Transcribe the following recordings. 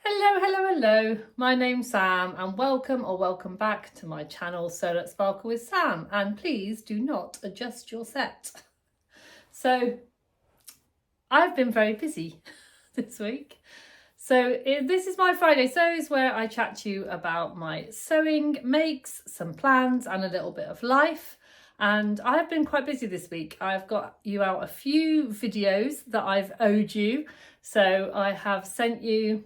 Hello. My name's Sam and welcome back to my channel, Sewcial Sparkle with Sam. And please do not adjust your set. So I've been very busy this week. So this is my Friday Sews, where I chat to you about my sewing makes, some plans and a little bit of life. And I've been quite busy this week. I've got you out a few videos that I've owed you. So I have sent you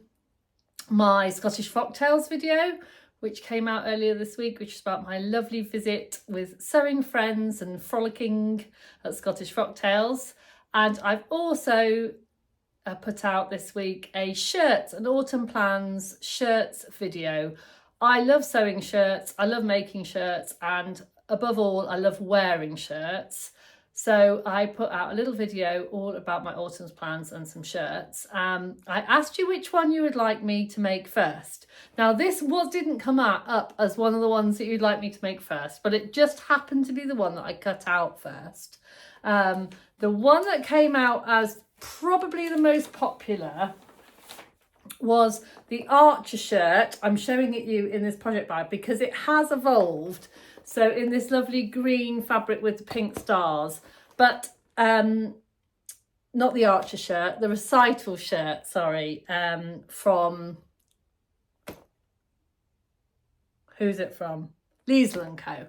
my Scottish Frock Tales video, which came out earlier this week, which is about my lovely visit with sewing friends and frolicking at Scottish Frock Tales. And I've also put out this week a shirts and autumn plans shirts video. I love sewing shirts, I love making shirts, and above all, I love wearing shirts. So I put out a little video all about my autumn's plans and some shirts. I asked you which one you would like me to make first. Now this didn't come up as one of the ones that you'd like me to make first, but it just happened to be the one that I cut out first. The one that came out as probably the most popular was the Archer shirt. I'm showing it you in this project bag because it has evolved. So in this lovely green fabric with the pink stars, but not the Archer shirt, the Recital shirt, sorry, from, who's it from? Liesl & Co.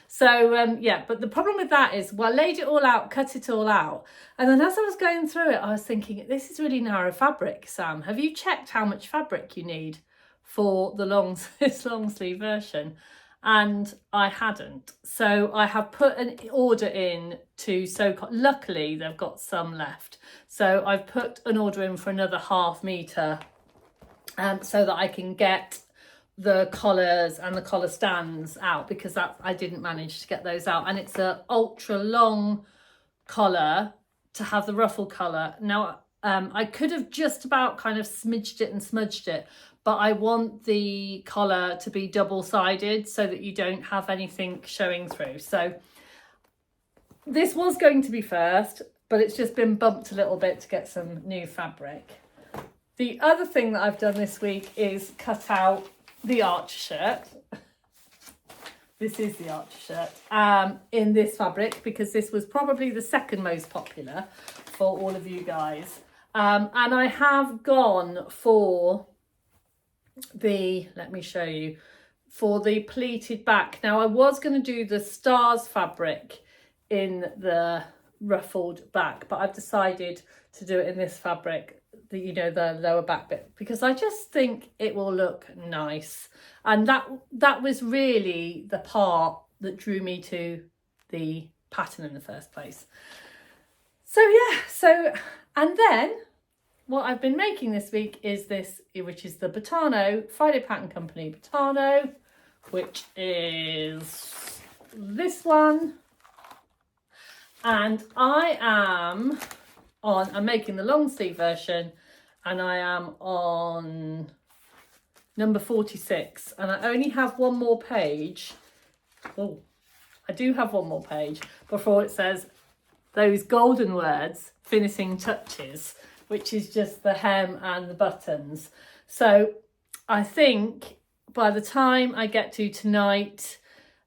So yeah, but the problem with that is, well, I laid it all out, cut it all out. And then as I was going through it, I was thinking, this is really narrow fabric, Sam. Have you checked how much fabric you need for the this long sleeve version? And I hadn't. So I have put an order in to Sewcial. Luckily, they've got some left. So I've put an order in for another ½ metre so that I can get the collars and the collar stands out, because I didn't manage to get those out. And it's an ultra long collar to have the ruffle colour. Now, I could have just about kind of smidged it and smudged it, but I want the collar to be double-sided so that you don't have anything showing through. So this was going to be first, but it's just been bumped a little bit to get some new fabric. The other thing that I've done this week is cut out the Archer shirt. This is the Archer shirt in this fabric, because this was probably the second most popular for all of you guys. And I have gone for let me show you, for the pleated back. Now I was going to do the stars fabric in the ruffled back, but I've decided to do it in this fabric, the lower back bit, because I just think it will look nice. And that was really the part that drew me to the pattern in the first place. So yeah, and then what I've been making this week is this, which is the Batano Friday Pattern Company Batano, which is this one. And I'm making the long sleeve version, and I am on number 46, and I only have one more page. Oh, I do have one more page before it says those golden words, finishing touches, which is just the hem and the buttons. So I think by the time I get to tonight,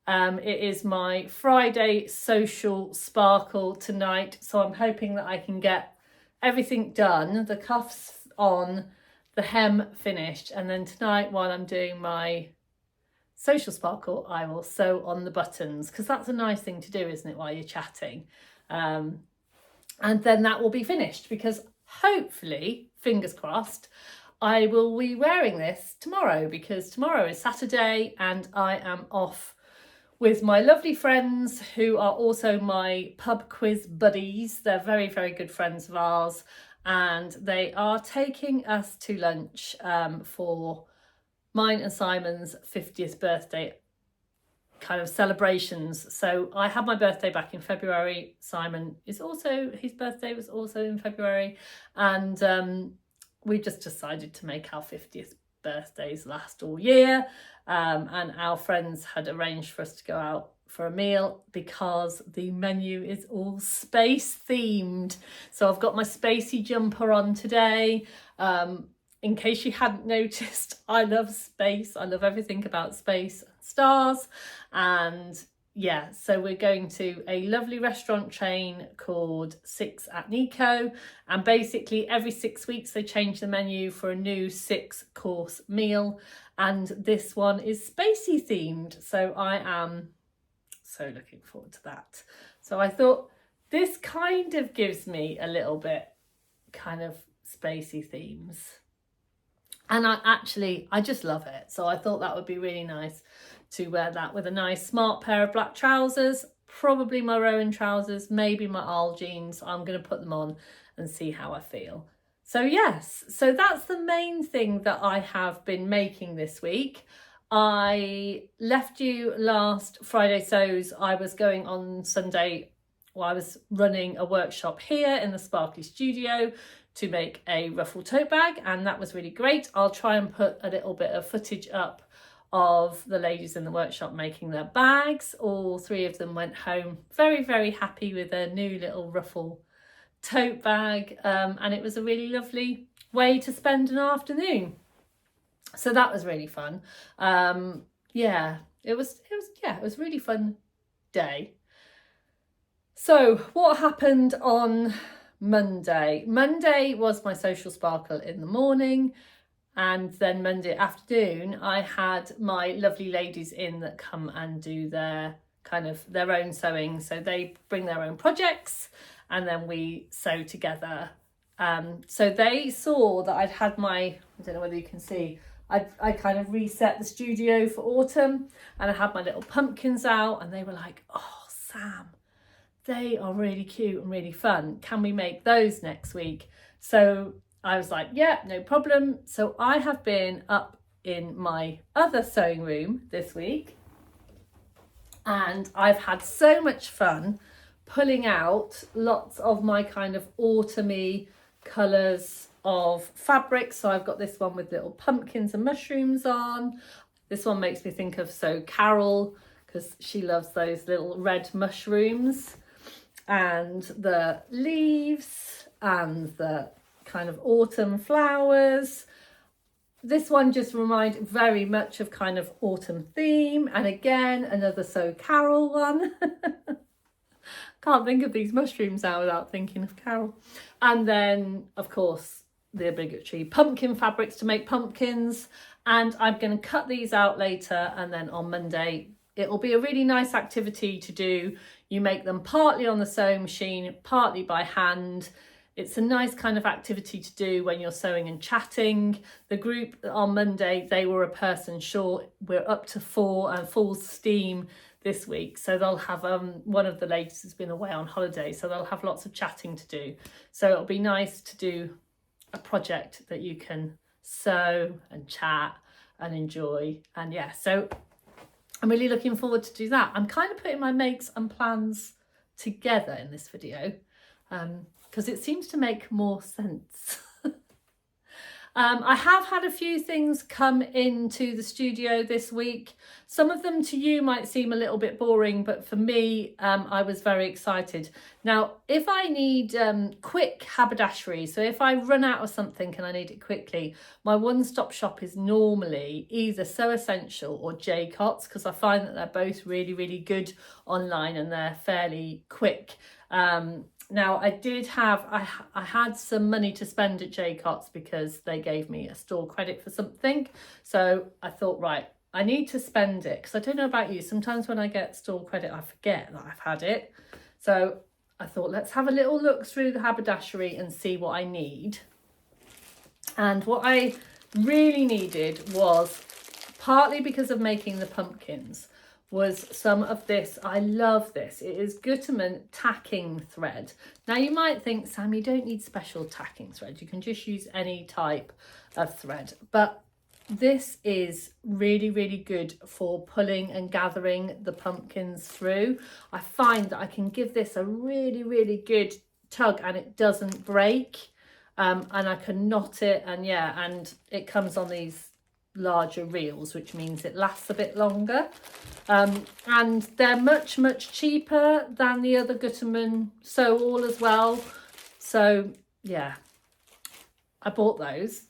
it is my Friday Sewcial Sparkle tonight. So I'm hoping that I can get everything done, the cuffs on, the hem finished. And then tonight, while I'm doing my Sewcial Sparkle, I will sew on the buttons, because that's a nice thing to do, isn't it, while you're chatting? And then that will be finished, because hopefully, fingers crossed, I will be wearing this tomorrow, because tomorrow is Saturday and I am off with my lovely friends who are also my pub quiz buddies. They're very, very good friends of ours, and they are taking us to lunch for mine and Simon's 50th birthday kind of celebrations. So I had my birthday back in February. Simon is also, his birthday was also in February, and we just decided to make our 50th birthdays last all year, and our friends had arranged for us to go out for a meal because the menu is all space themed. So I've got my spacey jumper on today. in case you hadn't noticed, I love space. I love everything about space and stars. And yeah, so we're going to a lovely restaurant chain called Six at Nico. And basically every 6 weeks they change the menu for a new 6-course meal. And this one is spacey themed. So I am so looking forward to that. So I thought this kind of gives me a little bit kind of spacey themes. And I just love it. So I thought that would be really nice to wear that with a nice smart pair of black trousers, probably my Rowan trousers, maybe my Arl jeans. I'm going to put them on and see how I feel. So yes, so that's the main thing that I have been making this week. I left you last Friday Sews. I was going on Sunday, well, I was running a workshop here in the Sparkly studio to make a ruffle tote bag, and that was really great. I'll try and put a little bit of footage up of the ladies in the workshop making their bags. All 3 of them went home very, very happy with their new little ruffle tote bag, and it was a really lovely way to spend an afternoon. So that was really fun. Yeah, it was a really fun day. So what happened on Monday? Monday was my Sewcial Sparkle in the morning, and then Monday afternoon I had my lovely ladies in that come and do their own sewing. So they bring their own projects and then we sew together. So they saw that I'd had I don't know whether you can see, I kind of reset the studio for autumn, and I had my little pumpkins out, and they were like, "Oh, Sam, they are really cute and really fun. Can we make those next week?" So I was like, yeah, no problem. So I have been up in my other sewing room this week, and I've had so much fun pulling out lots of my kind of autumny colours of fabric. So I've got this one with little pumpkins and mushrooms on. This one makes me think of Carol, because she loves those little red mushrooms, and the leaves and the kind of autumn flowers. This one just reminded very much of kind of autumn theme, and again another Carol one. Can't think of these mushrooms now without thinking of Carol. And then of course the obligatory pumpkin fabrics to make pumpkins, and I'm going to cut these out later, and then on Monday it'll be a really nice activity to do. You make them partly on the sewing machine, partly by hand. It's a nice kind of activity to do when you're sewing and chatting. The group on Monday, they were a person short. We're up to 4 and full steam this week. So they'll have, one of the ladies has been away on holiday, so they'll have lots of chatting to do. So it'll be nice to do a project that you can sew and chat and enjoy. And yeah, so I'm really looking forward to do that. I'm kind of putting my makes and plans together in this video, because it seems to make more sense. I have had a few things come into the studio this week. Some of them to you might seem a little bit boring, but for me, I was very excited. Now, if I need quick haberdashery, so if I run out of something and I need it quickly, my one-stop shop is normally either Sewcial or J-Cots, because I find that they're both really, really good online and they're fairly quick. Now I had some money to spend at J-Cots because they gave me a store credit for something. So I thought, right, I need to spend it, because I don't know about you, sometimes when I get store credit I forget that I've had it. So I thought, let's have a little look through the haberdashery and see what I need. And what I really needed was, partly because of making the pumpkins, was some of this. I love this. It is Gutermann tacking thread. Now you might think, Sam, you don't need special tacking thread. You can just use any type of thread. But this is really, really good for pulling and gathering the pumpkins through. I find that I can give this a really, really good tug and it doesn't break. And I can knot it, and yeah, and it comes on these larger reels, which means it lasts a bit longer, and they're much, much cheaper than the other Gutermann Sew All as well. So yeah, I bought those.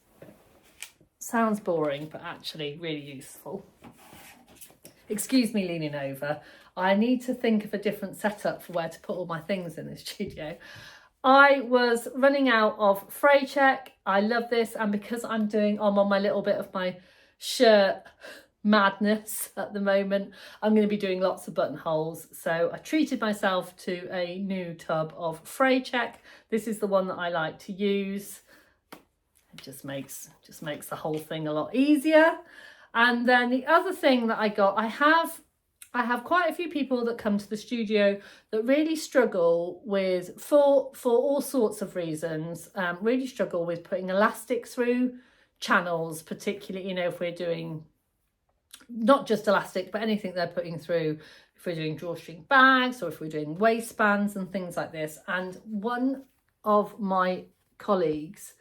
Sounds boring, but actually really useful. Excuse me leaning over. I need to think of a different setup for where to put all my things in this studio. I was running out of fray check. I love this, and because I'm on my little bit of my shirt madness at the moment, I'm going to be doing lots of buttonholes. So I treated myself to a new tub of fray check. This is the one that I like to use. It just makes the whole thing a lot easier. And then the other thing that I got, I have quite a few people that come to the studio that really struggle with, for all sorts of reasons, really struggle with putting elastic through channels, particularly, you know, if we're doing not just elastic, but anything they're putting through, if we're doing drawstring bags or if we're doing waistbands and things like this. And one of my colleagues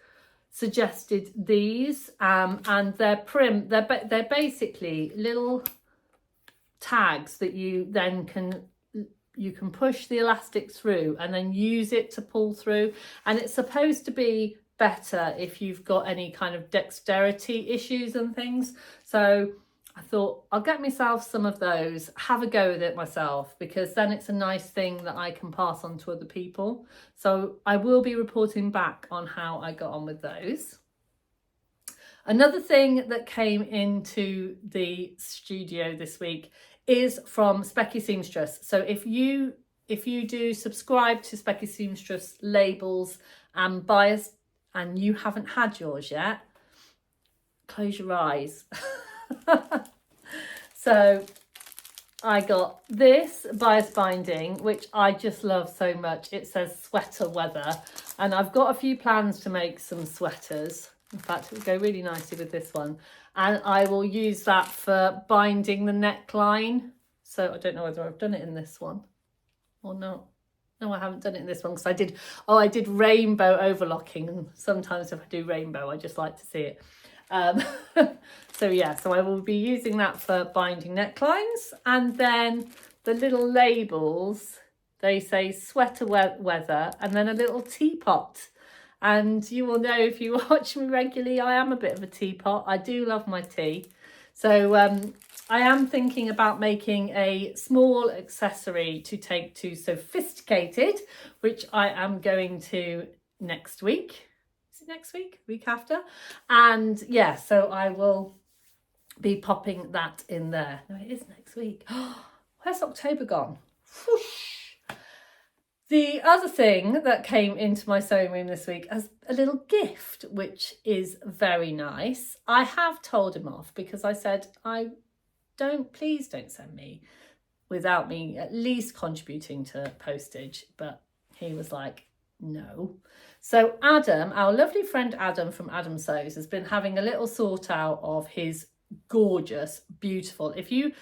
suggested these, and they're basically little tags that you then can push the elastic through and then use it to pull through, and it's supposed to be better if you've got any kind of dexterity issues and things. So I thought I'll get myself some of those, have a go with it myself, because then it's a nice thing that I can pass on to other people. So I will be reporting back on how I got on with those. Another thing that came into the studio this week is from Specky Seamstress. So if you do subscribe to Specky Seamstress labels and bias, and you haven't had yours yet, close your eyes. So I got this bias binding, which I just love so much. It says sweater weather, and I've got a few plans to make some sweaters. In fact, it would go really nicely with this one, and I will use that for binding the neckline. So I don't know whether I've done it in this one or not. No, I haven't done it in this one, because I did rainbow overlocking, and sometimes if I do rainbow, I just like to see it. So yeah, so I will be using that for binding necklines. And then the little labels, they say sweater weather, and then a little teapot. And you will know, if you watch me regularly, I am a bit of a teapot. I do love my tea. So I am thinking about making a small accessory to take to Sophisticated, which I am going to next week. Is it next week? Week after? And yeah, so I will be popping that in there. No, it is next week. Where's October gone? Whoosh. The other thing that came into my sewing room this week as a little gift, which is very nice. I have told him off because I said, please don't send me without me at least contributing to postage. But he was like, no. So Adam, our lovely friend Adam from Adam Sews, has been having a little sort out of his gorgeous, beautiful. If you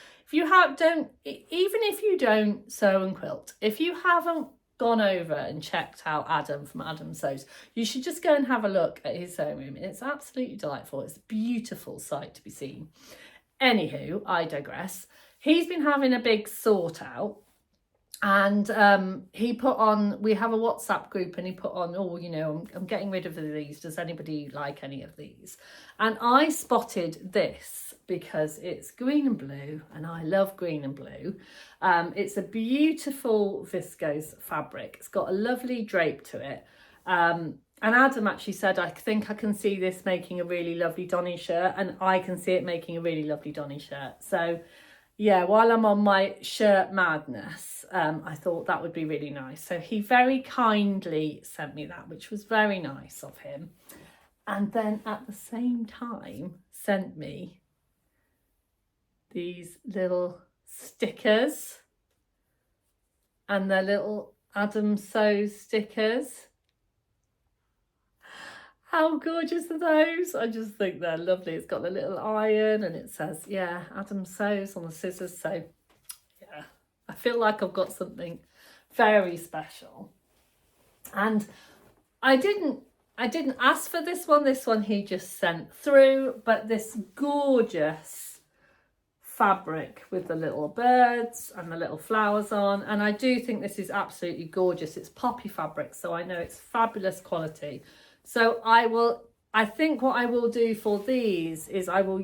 don't sew and quilt, if you haven't gone over and checked out Adam from Adam Sews, you should just go and have a look at his sewing room. It's absolutely delightful. It's a beautiful sight to be seen. Anywho, I digress. He's been having a big sort out, and he put on, we have a WhatsApp group, and he put on, I'm getting rid of these. Does anybody like any of these? And I spotted this because it's green and blue, and I love green and blue. It's a beautiful viscose fabric. It's got a lovely drape to it. And Adam actually said, I think I can see this making a really lovely Donny shirt, and I can see it making a really lovely Donny shirt. So yeah, while I'm on my shirt madness, I thought that would be really nice. So he very kindly sent me that, which was very nice of him. And then at the same time sent me these little stickers, and they're little Adam Sews stickers. How gorgeous are those? I just think they're lovely. It's got the little iron, and it says, yeah, Adam Sews on the scissors. So yeah, I feel like I've got something very special. And I didn't ask for this one. This one he just sent through, but this gorgeous fabric with the little birds and the little flowers on. And I do think this is absolutely gorgeous. It's poppy fabric, so I know it's fabulous quality. So I will I think what I will do for these is I will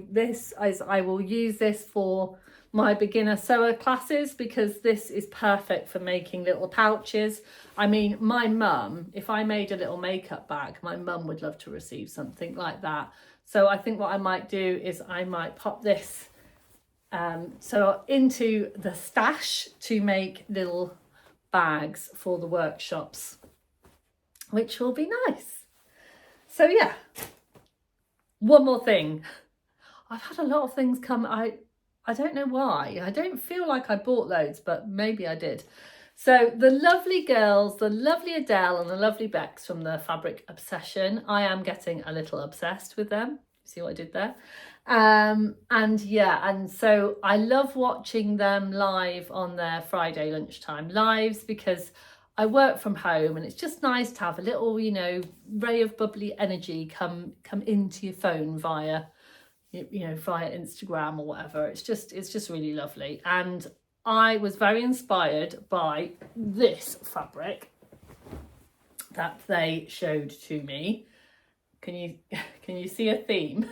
use this for my beginner sewer classes, because this is perfect for making little pouches. I mean, my mum, if I made a little makeup bag, my mum would love to receive something like that. So I think what I might do is I might pop this so into the stash to make little bags for the workshops, which will be nice. So yeah, one more thing. I've had a lot of things come. I don't know why. I don't feel like I bought loads, but maybe I did. So the lovely girls, the lovely Adele and the lovely Bex from the Fabric Obsession, I am getting a little obsessed with them. See what I did there? And yeah, and so I love watching them live on their Friday lunchtime lives, because I work from home and it's just nice to have a little, you know, ray of bubbly energy come into your phone via, you know, via Instagram or whatever. It's just really lovely. And I was very inspired by this fabric that they showed to me. Can you see a theme?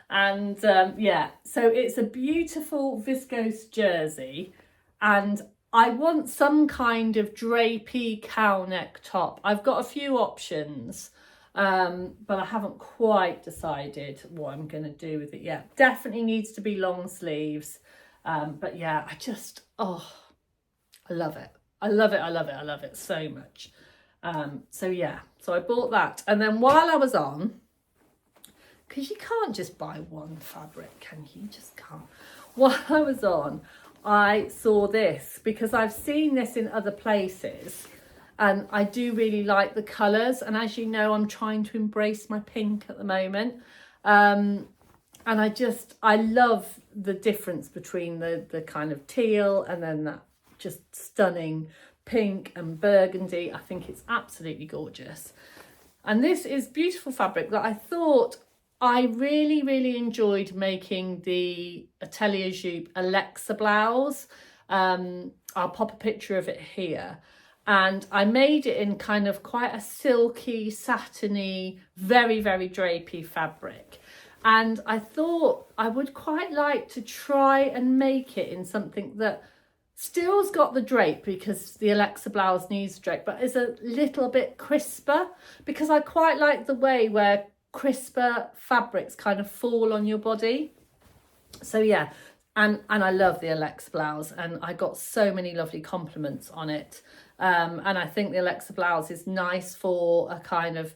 And yeah, so it's a beautiful viscose jersey, and I want some kind of drapey cow neck top. I've got a few options, but I haven't quite decided what I'm going to do with it yet. Definitely needs to be long sleeves, but yeah, I love it. I love it. I love it. I love it so much. So yeah, so I bought that, and then while I was on, because you can't just buy one fabric, can you? You just can't. While I was on, I saw this, because I've seen this in other places and I do really like the colours. And as you know, I'm trying to embrace my pink at the moment. And I love the difference between the kind of teal and then that just stunning pink and burgundy. I think it's absolutely gorgeous. And this is beautiful fabric that I thought I really, really enjoyed making the Atelier Jupe Alexa blouse. I'll pop a picture of it here. And I made it in kind of quite a silky, satiny, very, very drapey fabric. And I thought I would quite like to try and make it in something that still's got the drape, because the Alexa blouse needs drape, but is a little bit crisper, because I quite like the way where crisper fabrics kind of fall on your body. So yeah, and I love the Alexa blouse, and I got so many lovely compliments on it. And I think the Alexa blouse is nice for a kind of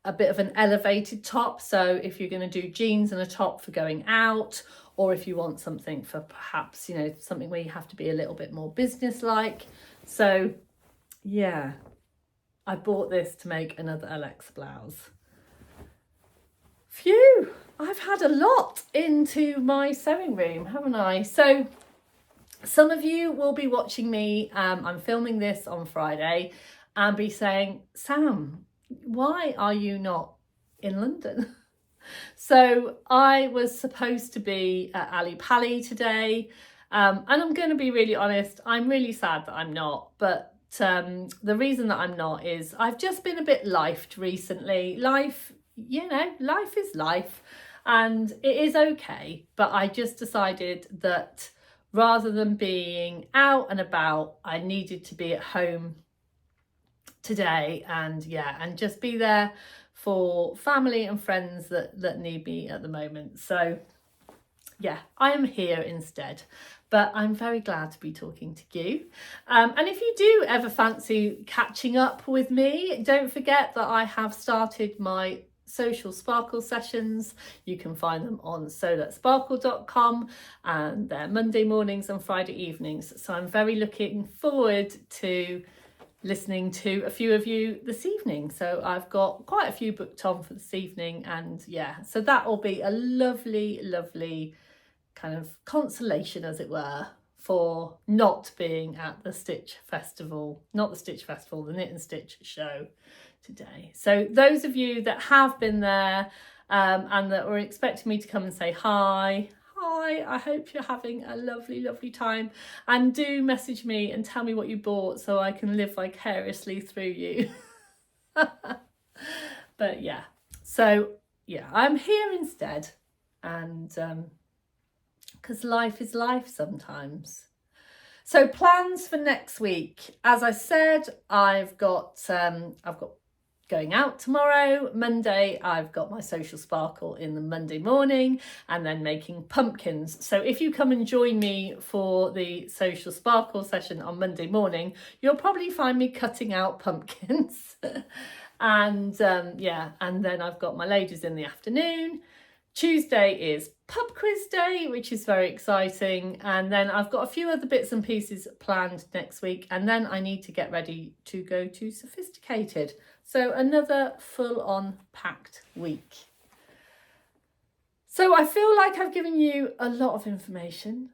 a bit of an elevated top. So if you're going to do jeans and a top for going out, or if you want something for perhaps, you know, something where you have to be a little bit more business-like. So yeah, I bought this to make another Alexa blouse. Phew, I've had a lot into my sewing room, haven't I? So some of you will be watching me, I'm filming this on Friday, and be saying, Sam, why are you not in London? So I was supposed to be at Ali Pali today, and I'm going to be really honest, I'm really sad that I'm not, but the reason that I'm not is I've just been a bit lifed recently. Life, you know, life is life, and it is okay, but I just decided that rather than being out and about, I needed to be at home today, and yeah, and just be there for family and friends that need me at the moment. So yeah, I am here instead, but I'm very glad to be talking to you. And if you do ever fancy catching up with me, don't forget that I have started my Sewcial Sparkle sessions. You can find them on sewsparkle.com, and they're Monday mornings and Friday evenings. So I'm very looking forward to listening to a few of you this evening. So I've got quite a few booked on for this evening, and yeah, so that will be a lovely, lovely kind of consolation, as it were, for not being at the Stitch Festival, not the Stitch Festival, the Knit and Stitch show today. So those of you that have been there and that were expecting me to come and say hi, I hope you're having a lovely, lovely time, and do message me and tell me what you bought so I can live vicariously through you. But yeah, So yeah, I'm here instead, and because life is life sometimes. So plans for next week, as I said, I've got going out tomorrow. Monday, I've got my Sewcial Sparkle in the Monday morning, and then making pumpkins. So if you come and join me for the Sewcial Sparkle session on Monday morning, you'll probably find me cutting out pumpkins. And yeah, and then I've got my ladies in the afternoon. Tuesday is pub quiz day, which is very exciting. And then I've got a few other bits and pieces planned next week. And then I need to get ready to go to Sophisticated. So another full on packed week. So I feel like I've given you a lot of information.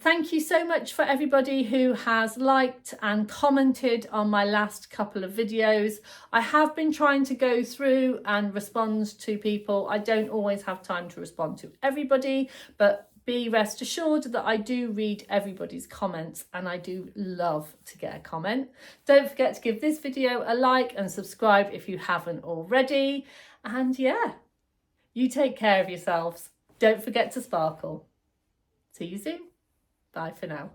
Thank you so much for everybody who has liked and commented on my last couple of videos. I have been trying to go through and respond to people. I don't always have time to respond to everybody, but be rest assured that I do read everybody's comments, and I do love to get a comment. Don't forget to give this video a like and subscribe if you haven't already. And yeah, you take care of yourselves. Don't forget to sparkle. See you soon. Bye for now.